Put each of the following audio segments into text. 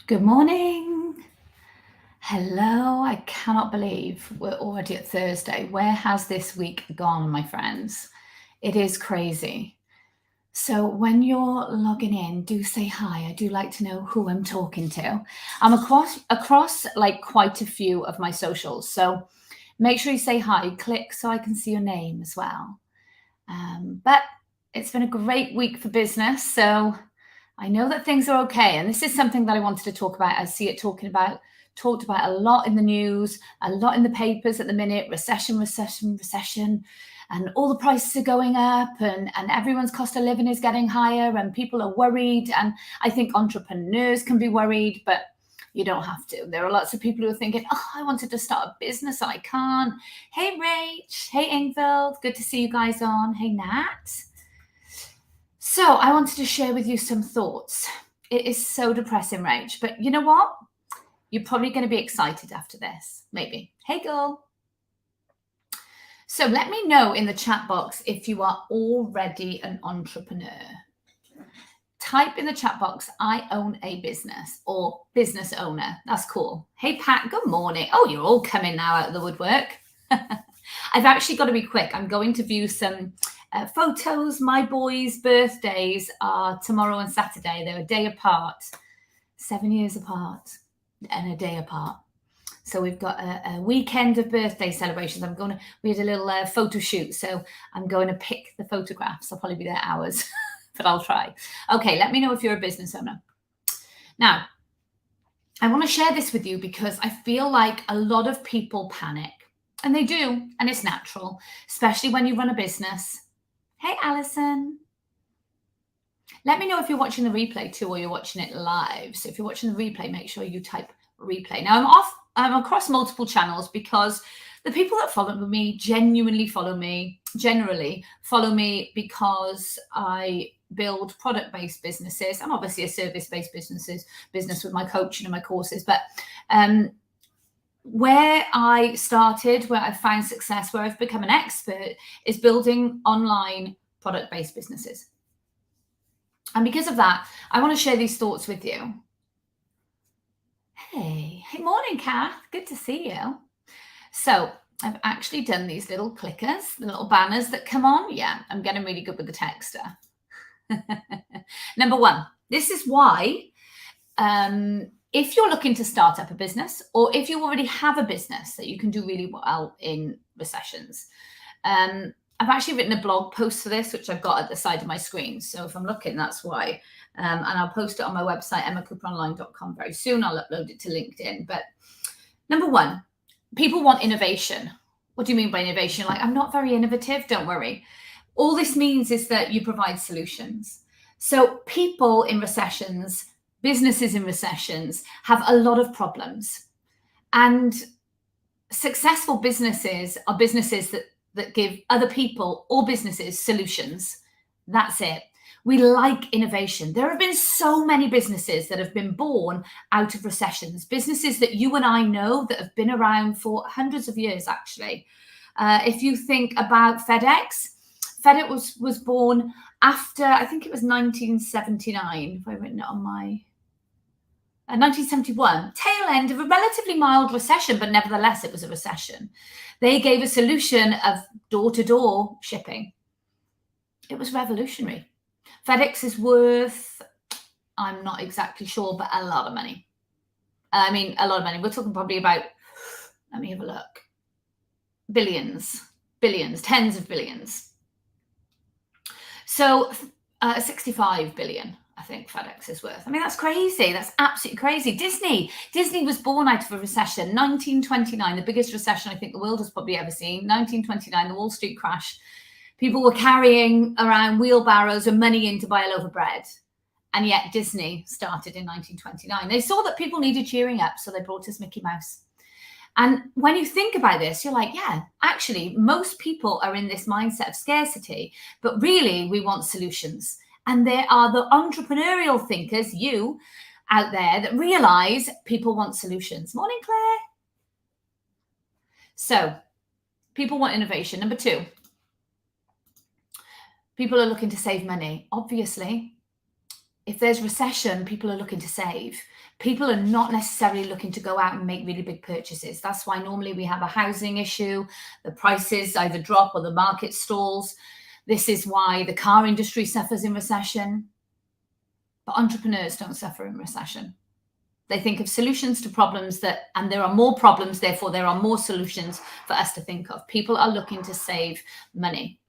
Good morning. Hello. I cannot believe we're already at Thursday. Where has this week gone, my friends? It is crazy. So when you're logging in, do say hi. I do like to know who I'm talking to. I'm across like quite a few of my socials. So make sure you say hi. Click so I can see your name as well. But it's been a great week for business. So I know that things are okay. And this is something that I wanted to talk about. I see it talked about a lot in the news, a lot in the papers at the minute. Recession. And all the prices are going up and everyone's cost of living is getting higher and people are worried. And I think entrepreneurs can be worried, but you don't have to. There are lots of people who are thinking, oh, I wanted to start a business and I can't. Hey, Rach. Hey, Ingvild. Good to see you guys on. Hey, Nat. So I wanted to share with you some thoughts. It is so depressing, Rach, but you know what? You're probably going to be excited after this, maybe. Hey, girl. So let me know in the chat box if you are already an entrepreneur. Type in the chat box, I own a business or business owner. That's cool. Hey, Pat, good morning. Oh, you're all coming now out of the woodwork. I've actually got to be quick. I'm going to view some photos. My boys' birthdays are tomorrow and Saturday. They're a day apart, 7 years apart and a day apart. So we've got a weekend of birthday celebrations. We had a little photo shoot. So I'm going to pick the photographs. I'll probably be there hours, but I'll try. Okay, let me know if you're a business owner. Now, I want to share this with you because I feel like a lot of people panic. And they do, and it's natural, especially when you run a business. Hey, Alison. Let me know if you're watching the replay too, or you're watching it live. So if you're watching the replay, make sure you type replay. Now, I'm across multiple channels because the people that follow me genuinely follow me because I build product-based businesses. I'm obviously a service-based business with my coaching and my courses, but where I started, where I found success, where I've become an expert is building online product-based businesses. And because of that, I want to share these thoughts with you. Hey, morning, Kath. Good to see you. So I've actually done these little clickers, the little banners that come on. Yeah, I'm getting really good with the texter. Number one, this is why if you're looking to start up a business, or if you already have a business that you can do really well in recessions, I've actually written a blog post for this, which I've got at the side of my screen. So if I'm looking, that's why. And I'll post it on my website, emmacooperonline.com very soon. I'll upload it to LinkedIn. But number one, people want innovation. What do you mean by innovation? Like, I'm not very innovative. Don't worry. All this means is that you provide solutions. So people in recessions, businesses in recessions have a lot of problems. And successful businesses are businesses that give other people or businesses solutions. That's it. We like innovation. There have been so many businesses that have been born out of recessions, businesses that you and I know that have been around for hundreds of years, actually. If you think about FedEx was born after, I think it was 1979, if I've written it on my 1971, tail end of a relatively mild recession, but nevertheless, it was a recession. They gave a solution of door-to-door shipping. It was revolutionary. FedEx is worth, I'm not exactly sure, but a lot of money. I mean, a lot of money. We're talking probably about, let me have a look, billions, tens of billions. So 65 billion. I think FedEx is worth. I mean, that's crazy. That's absolutely crazy. Disney was born out of a recession, 1929, the biggest recession I think the world has probably ever seen. 1929, the Wall Street crash. People were carrying around wheelbarrows and money in to buy a loaf of bread. And yet Disney started in 1929. They saw that people needed cheering up, so they brought us Mickey Mouse. And when you think about this, you're like, yeah, actually, most people are in this mindset of scarcity, but really we want solutions. And there are the entrepreneurial thinkers, you out there, that realize people want solutions. Morning, Claire. So people want innovation. Number two, people are looking to save money. Obviously, if there's recession, people are looking to save. People are not necessarily looking to go out and make really big purchases. That's why normally we have a housing issue. The prices either drop or the market stalls. This is why the car industry suffers in recession. But entrepreneurs don't suffer in recession. They think of solutions to problems and there are more problems, therefore there are more solutions for us to think of. People are looking to save money.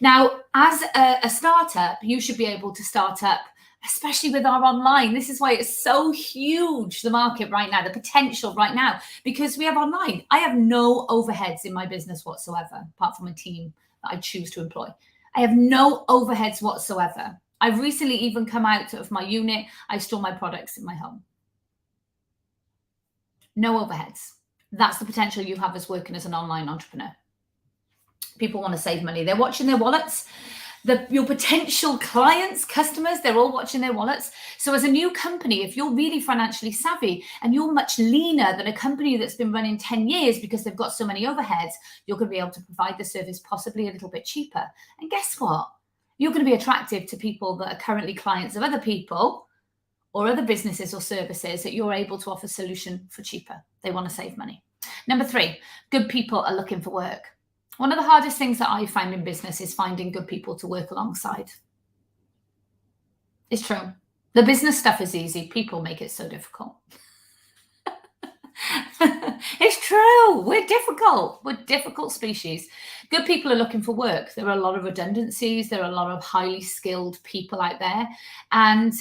Now, as a startup, you should be able to start up, especially with our online. This is why it's so huge, the market right now, the potential right now, because we have online. I have no overheads in my business whatsoever, apart from a team that I choose to employ. I have no overheads whatsoever. I've recently even come out of my unit. I store my products in my home. No overheads. That's the potential you have as working as an online entrepreneur. People want to save money. They're watching their wallets. Your potential clients, customers, they're all watching their wallets. So as a new company, if you're really financially savvy and you're much leaner than a company that's been running 10 years because they've got so many overheads, you're going to be able to provide the service possibly a little bit cheaper. And guess what? You're going to be attractive to people that are currently clients of other people or other businesses or services that you're able to offer a solution for cheaper. They want to save money. Number 3, good people are looking for work. One of the hardest things that I find in business is finding good people to work alongside. It's true. The business stuff is easy. People make it so difficult. It's true. We're difficult. We're a difficult species. Good people are looking for work. There are a lot of redundancies. There are a lot of highly skilled people out there. And,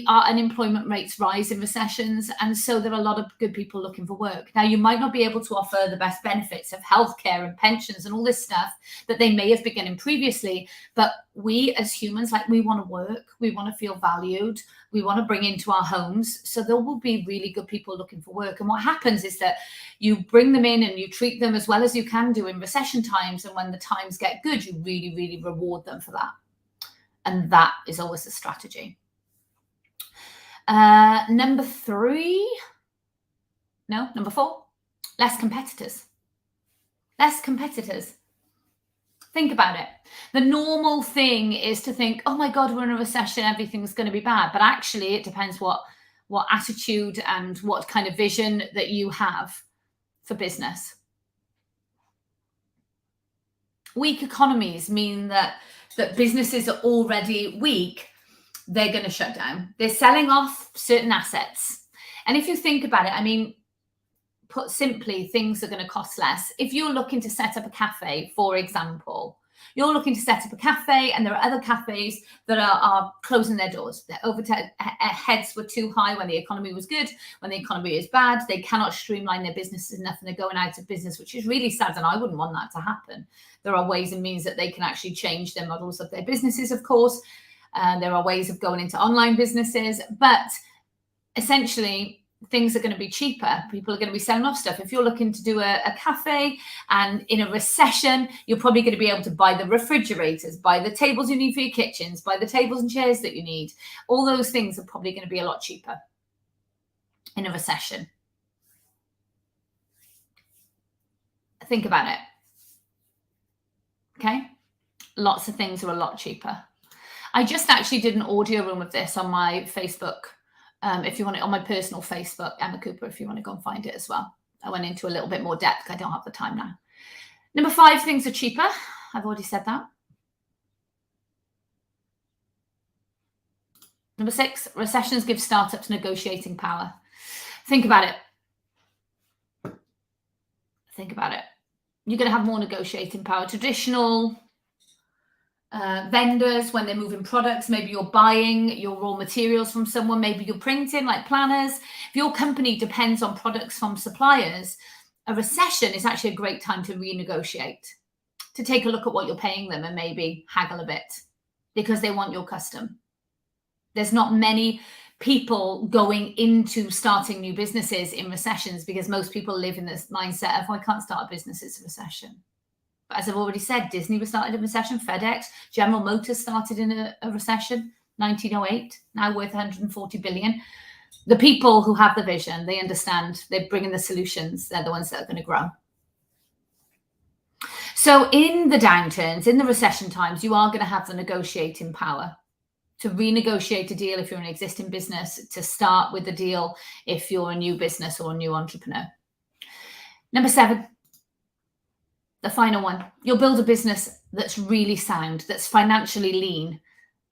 our unemployment rates rise in recessions. And so there are a lot of good people looking for work. Now, you might not be able to offer the best benefits of healthcare and pensions and all this stuff that they may have been getting previously. But we as humans, we want to work. We want to feel valued. We want to bring into our homes. So there will be really good people looking for work. And what happens is that you bring them in and you treat them as well as you can do in recession times. And when the times get good, you really, really reward them for that. And that is always the strategy. Number 4, less competitors. Less competitors. Think about it. The normal thing is to think, oh my God, we're in a recession, everything's going to be bad. But actually, it depends what attitude and what kind of vision that you have for business. Weak economies mean that businesses are already weak. They're going to shut down. They're selling off certain assets. And if you think about it, put simply, things are going to cost less. If you're looking to set up a cafe, for example, you're looking to set up a cafe and there are other cafes that are closing their doors. Their overheads were too high when the economy was good. When the economy is bad, they cannot streamline their businesses enough and they're going out of business, which is really sad. And I wouldn't want that to happen. There are ways and means that they can actually change their models of their businesses, of course. There are ways of going into online businesses, but essentially things are going to be cheaper. People are going to be selling off stuff. If you're looking to do a cafe and in a recession, you're probably going to be able to buy the refrigerators, buy the tables you need for your kitchens, buy the tables and chairs that you need. All those things are probably going to be a lot cheaper in a recession. Think about it. Okay? Lots of things are a lot cheaper. I just actually did an audio room of this on my Facebook. If you want it on my personal Facebook, Emma Cooper, if you want to go and find it as well. I went into a little bit more depth. I don't have the time now. Number 5, things are cheaper. I've already said that. Number 6, recessions give startups negotiating power. Think about it. Think about it. You're going to have more negotiating power. Traditional vendors, when they're moving products, maybe you're buying your raw materials from someone, maybe you're printing like planners. If your company depends on products from suppliers, a recession is actually a great time to renegotiate, to take a look at what you're paying them and maybe haggle a bit because they want your custom. There's not many people going into starting new businesses in recessions because most people live in this mindset of, I can't start a business, it's a recession. But as I've already said, Disney was started in a recession, FedEx, General Motors started in a recession, 1908, now worth 140 billion. The people who have the vision, they understand, they're bringing the solutions, they're the ones that are going to grow. So in the downturns, in the recession times, you are going to have the negotiating power to renegotiate a deal if you're an existing business, to start with the deal if you're a new business or a new entrepreneur. Number 7, the final one, you'll build a business that's really sound, that's financially lean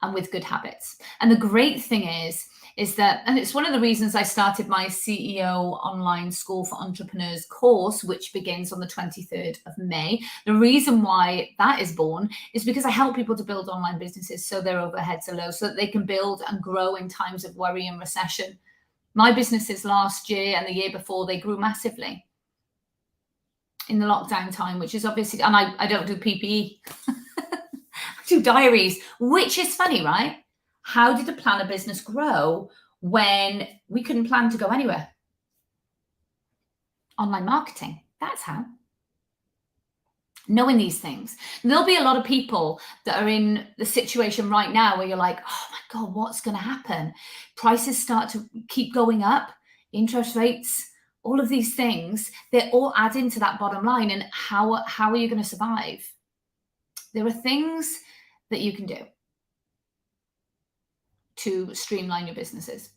and with good habits. And the great thing is that, and it's one of the reasons I started my CEO Online School for Entrepreneurs course, which begins on the 23rd of May. The reason why that is born is because I help people to build online businesses so their overheads are low, so that they can build and grow in times of worry and recession. My businesses last year and the year before, they grew massively in the lockdown time, which is obviously, and I don't do PPE, I do diaries, which is funny, right? How did a planner business grow when we couldn't plan to go anywhere? Online marketing, that's how. Knowing these things. There'll be a lot of people that are in the situation right now where you're like, oh my God, what's going to happen? Prices start to keep going up, interest rates, all of these things, they're all adding to that bottom line. And how are you going to survive? There are things that you can do to streamline your businesses.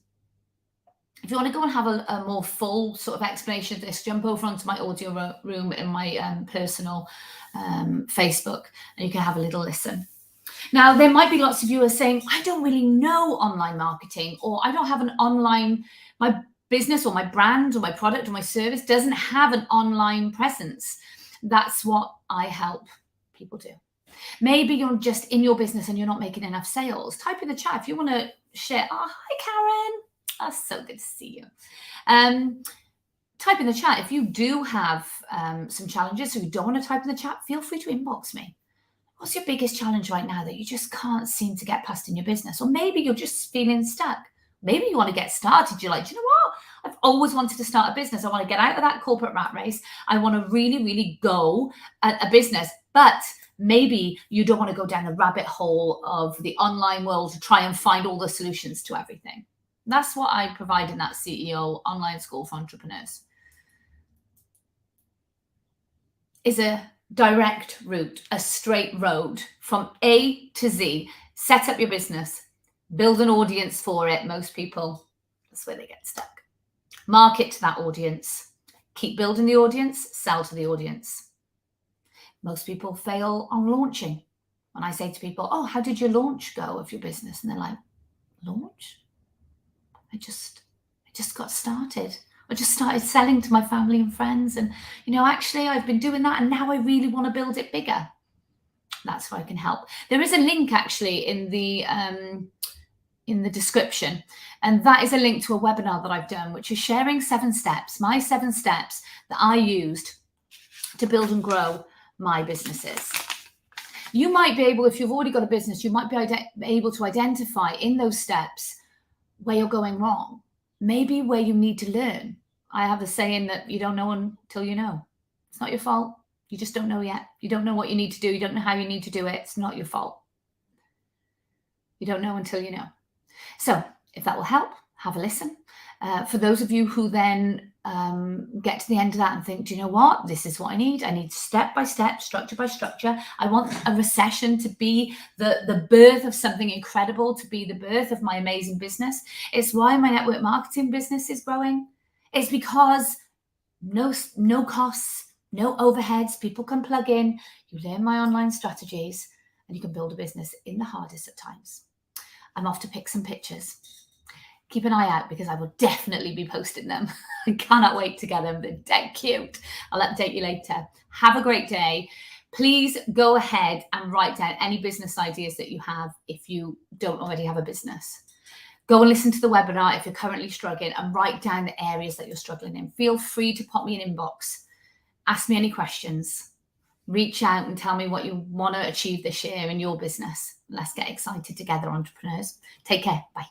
If you want to go and have a more full sort of explanation of this, jump over onto my audio room in my personal Facebook, and you can have a little listen. Now, there might be lots of you who are saying, I don't really know online marketing, or I don't have an online, my business or my brand or my product or my service doesn't have an online presence. That's what I help people do. Maybe you're just in your business and you're not making enough sales. Type in the chat if you want to share. Oh, hi, Karen. Oh, so good to see you. Type in the chat. If you do have some challenges, or you don't want to type in the chat, feel free to inbox me. What's your biggest challenge right now that you just can't seem to get past in your business? Or maybe you're just feeling stuck. Maybe you want to get started. You're like, do you know what? I've always wanted to start a business. I want to get out of that corporate rat race. I want to really, really go at a business. But maybe you don't want to go down the rabbit hole of the online world to try and find all the solutions to everything. That's what I provide in that CEO Online School for Entrepreneurs. Is a direct route, a straight road from A to Z. Set up your business, build an audience for it. Most people, that's where they get stuck. Market to that audience, keep building the audience, sell to the audience. Most people fail on launching. When I say to people, oh, how did your launch go of your business? And they're like, launch? I just got started. I just started selling to my family and friends. And, actually I've been doing that and now I really want to build it bigger. That's where I can help. There is a link actually in the description. And that is a link to a webinar that I've done, which is sharing 7 steps, my 7 steps that I used to build and grow my businesses. You might be able, if you've already got a business, you might be able to identify in those steps where you're going wrong, maybe where you need to learn. I have a saying that you don't know until you know. It's not your fault. You just don't know yet. You don't know what you need to do. You don't know how you need to do it. It's not your fault. You don't know until you know. So if that will help, have a listen. For those of you who then get to the end of that and think, do you know what? This is what I need. I need step by step, structure by structure. I want a recession to be the birth of something incredible, to be the birth of my amazing business. It's why my network marketing business is growing. It's because no costs, no overheads. People can plug in. You learn my online strategies and you can build a business in the hardest of times. I'm off to pick some pictures. Keep an eye out because I will definitely be posting them. I cannot wait to get them. They're dead cute. I'll update you later. Have a great day. Please go ahead and write down any business ideas that you have if you don't already have a business. Go and listen to the webinar if you're currently struggling and write down the areas that you're struggling in. Feel free to pop me an inbox. Ask me any questions. Reach out and tell me what you want to achieve this year in your business. Let's get excited together, entrepreneurs. Take care. Bye.